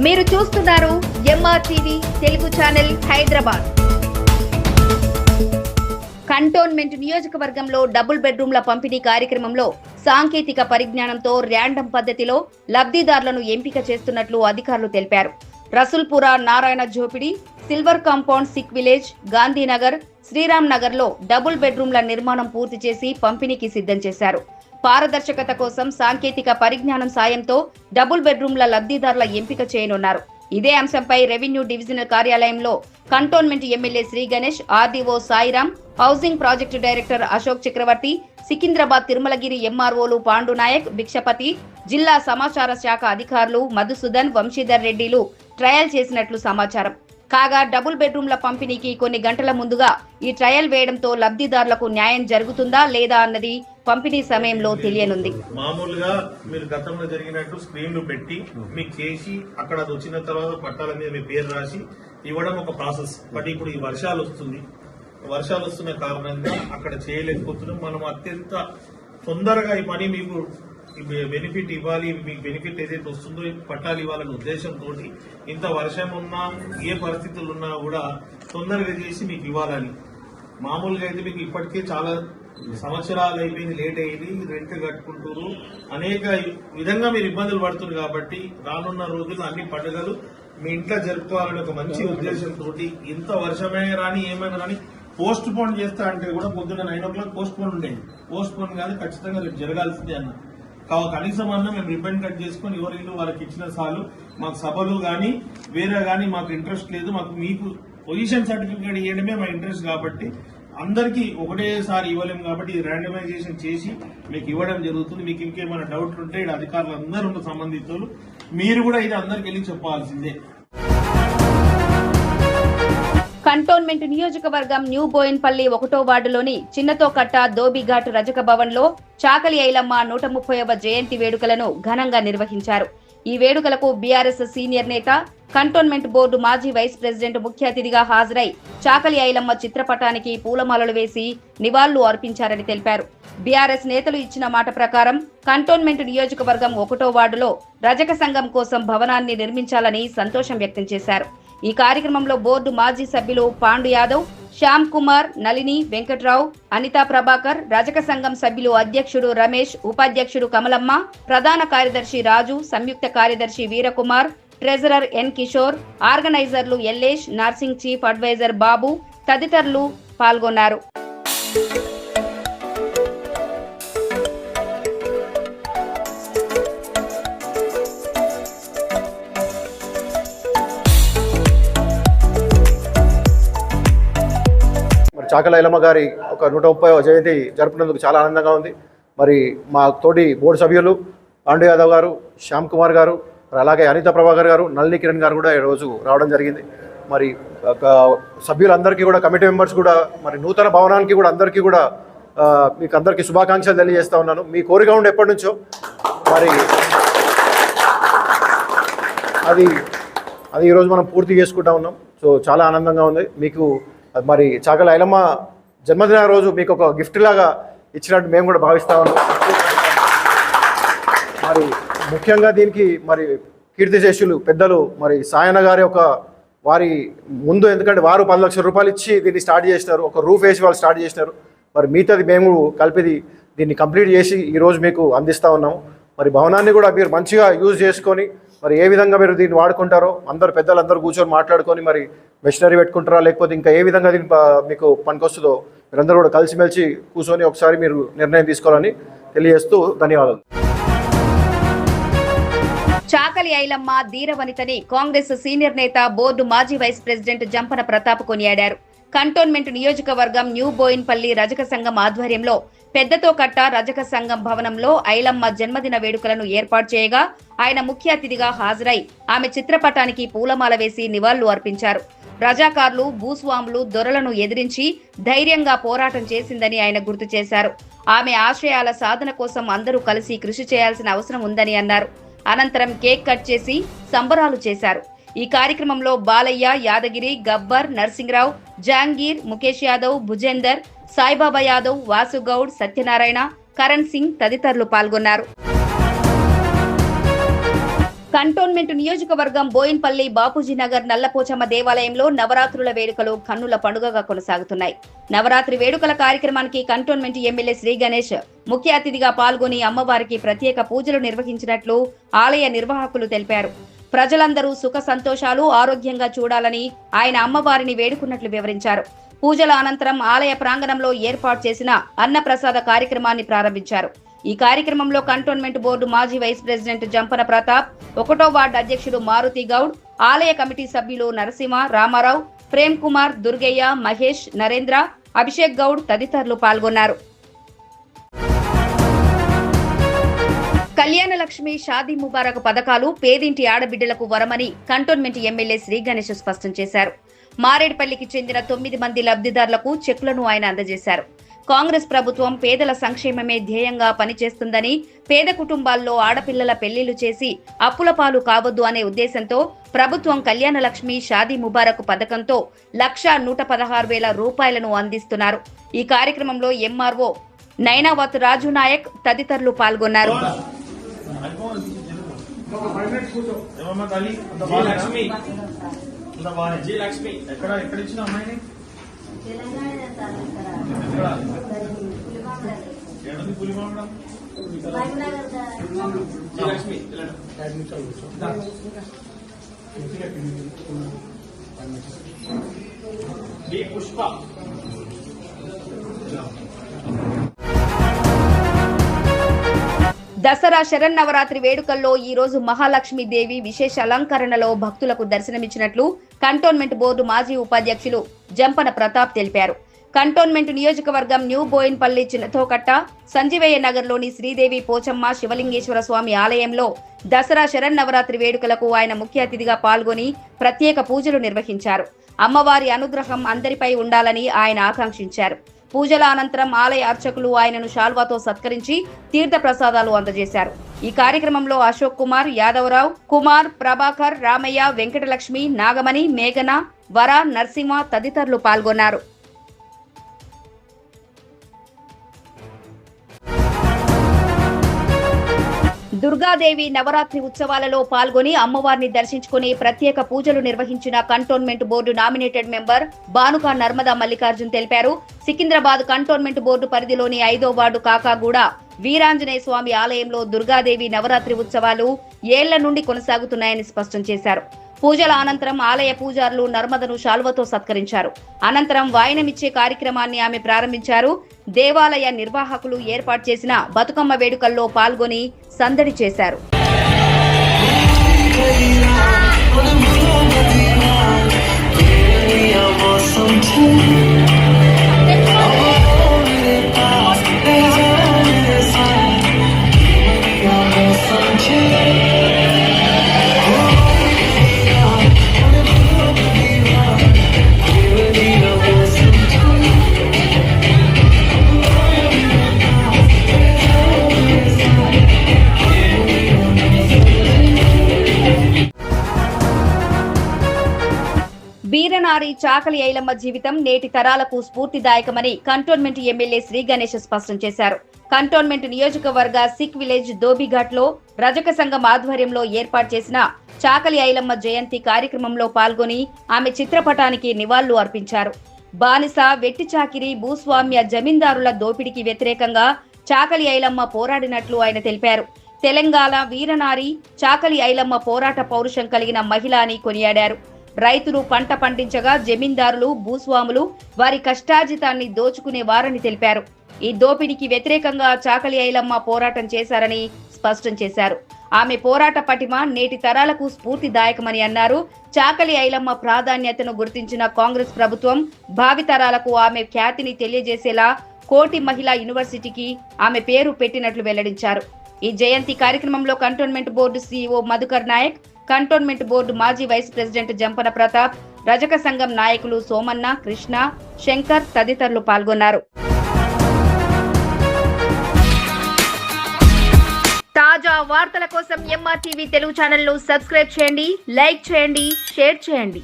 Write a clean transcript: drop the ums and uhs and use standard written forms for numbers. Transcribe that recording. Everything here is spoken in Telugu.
మీరు చూస్తున్నారు ఎంఆర్టీవీ తెలుగు ఛానల్ హైదరాబాద్. కంటోన్మెంట్ నియోజకవర్గంలో డబుల్ బెడ్రూమ్ల పంపిణీ కార్యక్రమంలో సాంకేతిక పరిజ్ఞానంతో ర్యాండమ్ పద్ధతిలో లబ్ధిదారులను ఎంపిక చేస్తున్నట్లు అధికారులు తెలిపారు. Rasoolpura, Narayana Jopidi, silver compound, Sikh village, Gandhinagar, Sriram Nagar లో డబుల్ బెడ్రూమ్ల నిర్మాణం పూర్తి చేసి పంపిణీకి సిద్ధం చేశారు. పారదర్శకత కోసం సాంకేతిక పరిజ్ఞానం సాయంతో డబుల్ బెడ్రూమ్ల లబ్ధిదారుల ఎంపిక చేయనున్నారు. ఇదే అంశంపై రెవెన్యూ డివిజనల్ కార్యాలయంలో cantonment MLA Sri Ganesh, RDO Sairam, housing project director Ashok Chakravarthi, Secunderabad Tirumalagiri ఎంఆర్ఓలు పాండునాయక్, భిక్షపతి, జిల్లా సమాచార శాఖ అధికారులు మధుసూదన్, వంశీధర్ రెడ్డిలు ట్రయల్ చేసినట్లు సమాచారం. కాగా డబుల్ బెడ్రూమ్ల పంపిణీకి కొన్ని గంటల ముందుగా ఈ ట్రయల్ వేయడంతో లబ్ధిదారులకు న్యాయం జరుగుతుందా లేదా అన్నది పంపిణీ సమయంలో తెలియనుంది. మామూలుగా మీరు గతంలో జరిగినట్టు స్క్రీన్లు పెట్టి మీకు చేసి అక్కడ అది వచ్చిన తర్వాత పట్టాల మీద మీ పేరు రాసి ఇవ్వడం ఒక ప్రాసెస్. బట్ ఇప్పుడు ఈ వర్షాలు వస్తున్న కారణంగా అక్కడ చేయలేకపోతున్నాం. మనం అత్యంత తొందరగా ఈ పని మీకు బెనిఫిట్ ఇవ్వాలి, మీకు బెనిఫిట్ ఏదైతే వస్తుందో పట్టాలు ఇవ్వాలనే ఉద్దేశంతో ఇంత వర్షం ఉన్నా ఏ పరిస్థితులు ఉన్నా కూడా తొందరగా చేసి మీకు ఇవ్వాలని. మామూలుగా అయితే మీకు ఇప్పటికే చాలా సంవత్సరాలు అయిపోయింది, లేట్ అయ్యింది, రెంట్ కట్టుకుంటారు, అనేక విధంగా మీరు ఇబ్బందులు పడుతున్నారు. కాబట్టి రానున్న రోజుల్లో అన్ని పండుగలు మీ ఇంట్లో జరుపుకోవాలనే ఒక మంచి ఉద్దేశంతో ఇంత వర్షమే రాని ఏమైనా కానీ పోస్ట్ పోన్ చేస్తా అంటే కూడా పొద్దున్న 9 o'clock పోస్ట్ పోన్ ఉండేది. పోస్ట్ పోన్ కాదు, ఖచ్చితంగా రేపు జరగాల్సిందే అన్న. కనీసం అన్న మేము రిబ్బన్ కట్ చేసుకుని ఎవరిల్లు వాళ్ళకి ఇచ్చిన సార్లు మాకు సభలు గానీ వేరే గానీ మాకు ఇంట్రెస్ట్ లేదు. మీకు పొజిషన్ సర్టిఫికేట్ ఇవ్వడమే మా ఇంట్రెస్ట్. కాబట్టి అందరికీ ఒకటేసారి ఇవ్వలేము కాబట్టి ర్యాండమైజేషన్ చేసి మీకు ఇవ్వడం జరుగుతుంది. మీకు ఇంకేమైనా డౌట్లు ఉంటే ఇక్కడ అధికారులు అందరూ ఉన్న సంబంధితులు మీరు కూడా ఇది అందరికి వెళ్ళి చెప్పాల్సిందే. కంటోన్మెంట్ నియోజకవర్గం న్యూ బోయిన్పల్లి 1వ వార్డులోని చిన్నతోకట్ట దోబిఘాట్ రజక భవన్ లో చాకలి ఐలమ్మ 130వ జయంతి వేడుకలను ఘనంగా నిర్వహించారు. ఈ వేడుకలకు బీఆర్ఎస్ సీనియర్ నేత, కంటోన్మెంట్ బోర్డు మాజీ వైస్ ప్రెసిడెంట్ ముఖ్య అతిథిగా హాజరై చాకలి ఐలమ్మ చిత్రపటానికి పూలమాలలు వేసి నివాళులు అర్పించారని తెలిపారు. బీఆర్ఎస్ నేతలు ఇచ్చిన మాట ప్రకారం కంటోన్మెంట్ నియోజకవర్గం 1వ వార్డులో రజక సంఘం కోసం భవనాన్ని నిర్మించాలని సంతోషం వ్యక్తం చేశారు. ఈ కార్యక్రమంలో బోర్డు మాజీ సభ్యులు పాండు యాదవ్, శ్యామ్ కుమార్, నళిని, వెంకట్రావు, అనితా ప్రభాకర్, రజక సంఘం సభ్యులు అధ్యక్షుడు రమేష్, ఉపాధ్యక్షుడు కమలమ్మ, ప్రధాన కార్యదర్శి రాజు, సంయుక్త కార్యదర్శి వీరకుమార్, ట్రెజరర్ ఎన్ కిషోర్, ఆర్గనైజర్లు ఎల్లేష్, నర్సింగ్ చీఫ్ అడ్వైజర్ బాబు తదితరులు పాల్గొన్నారు. చాకలి ఐలమ్మ గారి ఒక 130వ జయంతి జరుపుకున్నందుకు చాలా ఆనందంగా ఉంది. మరి మా తోటి బోర్డు సభ్యులు పాండు యాదవ్ గారు, శ్యామ్ కుమార్ గారు, అలాగే అనితా ప్రభాకర్ గారు, నళిని కిరణ్ గారు కూడా ఈరోజు రావడం జరిగింది. మరి సభ్యులందరికీ కూడా, కమిటీ మెంబర్స్ కూడా, మరి నూతన భవనానికి కూడా అందరికీ కూడా మీకు అందరికీ శుభాకాంక్షలు తెలియజేస్తూ ఉన్నాను. మీ కోరిక ఉండి ఎప్పటి నుంచో మరి అది ఈరోజు మనం పూర్తి చేసుకుంటా ఉన్నాం. సో చాలా ఆనందంగా ఉంది. మీకు మరి చాకలి ఐలమ్మ జన్మదిన రోజు మీకు ఒక గిఫ్ట్ లాగా ఇచ్చినట్టు మేము కూడా భావిస్తా ఉన్నాం. మరి ముఖ్యంగా దీనికి మరి కీర్తిశేషులు పెద్దలు మరి సాయన్న గారి వారి ముందు, ఎందుకంటే వారు 10 లక్షల రూపాయలు ఇచ్చి దీన్ని స్టార్ట్ చేసినారు, ఒక రూఫ్ వేసి వాళ్ళు స్టార్ట్ చేసినారు. మరి మిగతాది మేము కలిపి దీన్ని కంప్లీట్ చేసి ఈరోజు మీకు అందిస్తూ ఉన్నాము. మరి భవనాన్ని కూడా మీరు మంచిగా యూజ్ చేసుకొని మరి ఏ విధంగా మీరు దీన్ని వాడుకుంటారో అందరు పెద్దలందరూ కూర్చొని మాట్లాడుకొని మరి మెషినరీ పెట్టుకుంటారా లేకపోతే ఇంకా ఏ విధంగా దీన్ని మీకు పనికొస్తుందో మీరందరూ కూడా కలిసిమెలిసి కూర్చొని ఒకసారి మీరు నిర్ణయం తీసుకోవాలని తెలియజేస్తూ ధన్యవాదాలు. చాకలి ఐలమ్మ ధీరవనితని కాంగ్రెస్ సీనియర్ నేత, బోర్డు మాజీ వైస్ ప్రెసిడెంట్ జంపన ప్రతాప్ కొనియాడారు. కంటోన్మెంట్ నియోజకవర్గం న్యూ బోయిన్పల్లి రజక సంఘం ఆధ్వర్యంలో పెద్దతోకట్ట రజక సంఘం భవనంలో ఐలమ్మ జన్మదిన వేడుకలను ఏర్పాటు చేయగా ఆయన ముఖ్య అతిథిగా హాజరై ఆమె చిత్రపటానికి పూలమాల వేసి నివాళులు అర్పించారు. రజాకార్లు, భూస్వాములు, దొరలను ఎదిరించి ధైర్యంగా పోరాటం చేసిందని ఆయన గుర్తు చేశారు. ఆమె ఆశయాల సాధన కోసం అందరూ కలిసి కృషి చేయాల్సిన అవసరం ఉందని అన్నారు. అనంతరం కేక్ కట్ చేసి సంబరాలు చేశారు. ఈ కార్యక్రమంలో బాలయ్య, యాదగిరి, గబ్బర్, నర్సింగ్రావు, జాంగీర్, ముఖేష్ యాదవ్, భుజేందర్, సాయిబాబా యాదవ్, వాసుగౌడ్, సత్యనారాయణ, కరణ్ సింగ్ తదితరులు పాల్గొన్నారు. కంటోన్మెంట్ నియోజకవర్గం బోయిన్పల్లి బాపూజీ నగర్ నల్లపోచమ్మ దేవాలయంలో నవరాత్రుల వేడుకలు కన్నుల పండుగగా కొనసాగుతున్నాయి. నవరాత్రి వేడుకల కార్యక్రమానికి కంటోన్మెంట్ ఎమ్మెల్యే శ్రీ గణేష్ ముఖ్య అతిథిగా పాల్గొని అమ్మవారికి ప్రత్యేక పూజలు నిర్వహించినట్లు ఆలయ నిర్వాహకులు తెలిపారు. ప్రజలందరూ సుఖ సంతోషాలు ఆరోగ్యంగా చూడాలని ఆయన అమ్మవారిని వేడుకున్నట్లు వివరించారు. పూజల అనంతరం ఆలయ ప్రాంగణంలో ఏర్పాటు చేసిన అన్నప్రసాద కార్యక్రమాన్ని ప్రారంభించారు. ఈ కార్యక్రమంలో కంటోన్మెంట్ బోర్డు మాజీ వైస్ ప్రెసిడెంట్ జంపన ప్రతాప్, 1వ వార్డు అధ్యక్షుడు మారుతి గౌడ్, ఆలయ కమిటీ సభ్యులు నరసింహ, రామారావు, ప్రేమ్ కుమార్, దుర్గయ్య, మహేష్, నరేంద్ర, అభిషేక్ గౌడ్ తదితరులు పాల్గొన్నారు. కళ్యాణ లక్ష్మి, షాదీ ముబారక్ పథకాలు పేదింటి ఆడబిడ్డలకు వరమని కంటోన్మెంట్ ఎమ్మెల్యే శ్రీ గణేష్ స్పష్టం చేశారు. మారేడుపల్లికి చెందిన 9 మంది లబ్ధిదారులకు చెక్లను ఆయన అందజేశారు. కాంగ్రెస్ ప్రభుత్వం పేదల సంక్షేమమే ధ్యేయంగా పనిచేస్తుందని, పేద కుటుంబాల్లో ఆడపిల్లల పెళ్లిళ్లు చేసి అప్పుల పాలు కావద్దు అనే ఉద్దేశంతో ప్రభుత్వం కళ్యాణ లక్ష్మి, షాదీ ముబారక్ పథకంతో 1,116,000 రూపాయలను అందిస్తున్నారు. ఈ కార్యక్రమంలో ఎంఆర్ఓ నైనావత్ రాజు నాయక్ తదితరులు పాల్గొన్నారు. ఎక్కడ ఇచ్చిన అమ్మాయిని పుష్ప దసరా శరన్నవరాత్రి వేడుకల్లో ఈ రోజు మహాలక్ష్మీదేవి విశేష అలంకరణలో భక్తులకు దర్శనమిచ్చినట్లు కంటోన్మెంట్ బోర్డు మాజీ ఉపాధ్యక్షులు జంపన ప్రతాప్ తెలిపారు. కంటోన్మెంట్ నియోజకవర్గం న్యూ బోయిన్పల్లి చిన్నతోకట్ట, సంజీవయ్య నగర్లోని శ్రీదేవి పోచమ్మ శివలింగేశ్వర స్వామి ఆలయంలో దసరా శరన్నవరాత్రి వేడుకలకు ఆయన ముఖ్య అతిథిగా పాల్గొని ప్రత్యేక పూజలు నిర్వహించారు. అమ్మవారి అనుగ్రహం అందరిపై ఉండాలని ఆయన ఆకాంక్షించారు. పూజల అనంతరం ఆలయ అర్చకులు ఆయనను శాల్వాతో సత్కరించి తీర్థ ప్రసాదాలు అందజేశారు. ఈ కార్యక్రమంలో అశోక్ కుమార్, యాదవరావు, కుమార్, ప్రభాకర్, రామయ్య, వెంకటలక్ష్మి, నాగమణి, మేఘన, వర, నరసింహ తదితరులు పాల్గొన్నారు. దుర్గాదేవి నవరాత్రి ఉత్సవాలలో పాల్గొని అమ్మవారిని దర్శించుకుని ప్రత్యేక పూజలు నిర్వహించిన cantonment board nominated member Banuka Narmada Mallikarjun తెలిపారు. సికింద్రాబాద్ కంటోన్మెంట్ బోర్డు పరిధిలోని 5వ వార్డు కాకాగూడ వీరాంజనేయ స్వామి ఆలయంలో దుర్గాదేవి నవరాత్రి ఉత్సవాలు ఏళ్ల నుండి కొనసాగుతున్నాయని స్పష్టం చేశారు. పూజల అనంతరం ఆలయ పూజారులు నర్మదను శాల్వతో సత్కరించారు. అనంతరం వాయనమిచ్చే కార్యక్రమాన్ని ఆమె ప్రారంభించారు. దేవాలయ నిర్వాహకులు ఏర్పాటు చేసిన బతుకమ్మ వేడుకల్లో పాల్గొని సందడి చేశారు. వీరనారి చాకలి ఐలమ్మ జీవితం నేటి తరాలకు స్ఫూర్తిదాయకమని కంటోన్మెంట్ ఎమ్మెల్యే శ్రీ గణేష్ స్పష్టం చేశారు. కంటోన్మెంట్ నియోజకవర్గ సిక్ విలేజ్ దోబిఘాట్ లో రజక సంఘం ఆధ్వర్యంలో ఏర్పాటు చేసిన చాకలి ఐలమ్మ జయంతి కార్యక్రమంలో పాల్గొని ఆమె చిత్రపటానికి నివాళులు అర్పించారు. బానిస, వెట్టి చాకిరి, భూస్వామ్య జమీందారుల దోపిడీకి వ్యతిరేకంగా చాకలి ఐలమ్మ పోరాడినట్లు ఆయన తెలిపారు. తెలంగాణ వీరనారి చాకలి ఐలమ్మ పోరాట పౌరుషం కలిగిన మహిళ అని కొనియాడారు. రైతులు పంట పండించగా జమీందారులు, భూస్వాములు వారి కష్టార్జితాన్ని దోచుకునేవారని తెలిపారు. ఈ దోపిడీకి వ్యతిరేకంగా చాకలి ఐలమ్మ పోరాటం చేశారని స్పష్టం చేశారు. ఆమె పోరాట పటిమ నేటి తరాలకు స్ఫూర్తిదాయకమని అన్నారు. చాకలి ఐలమ్మ ప్రాధాన్యతను గుర్తించిన కాంగ్రెస్ ప్రభుత్వం భావితరాలకు ఆమె ఖ్యాతిని తెలియజేసేలా కోటి మహిళా యూనివర్సిటీకి ఆమె పేరు పెట్టినట్లు వెల్లడించారు. ఈ జయంతి కార్యక్రమంలో cantonment board CEO Madhukar Nayak, cantonment board మాజీ వైస్ ప్రెసిడెంట్ జంపన ప్రతాప్, రజక సంఘం నాయకులు సోమన్న, కృష్ణ, శంకర్ తదితరులు పాల్గొన్నారు. తాజా వార్తల కోసం ఎంఆర్టీవీ తెలుగు ఛానల్ ను సబ్స్క్రైబ్ చేయండి, లైక్ చేయండి, షేర్ చేయండి.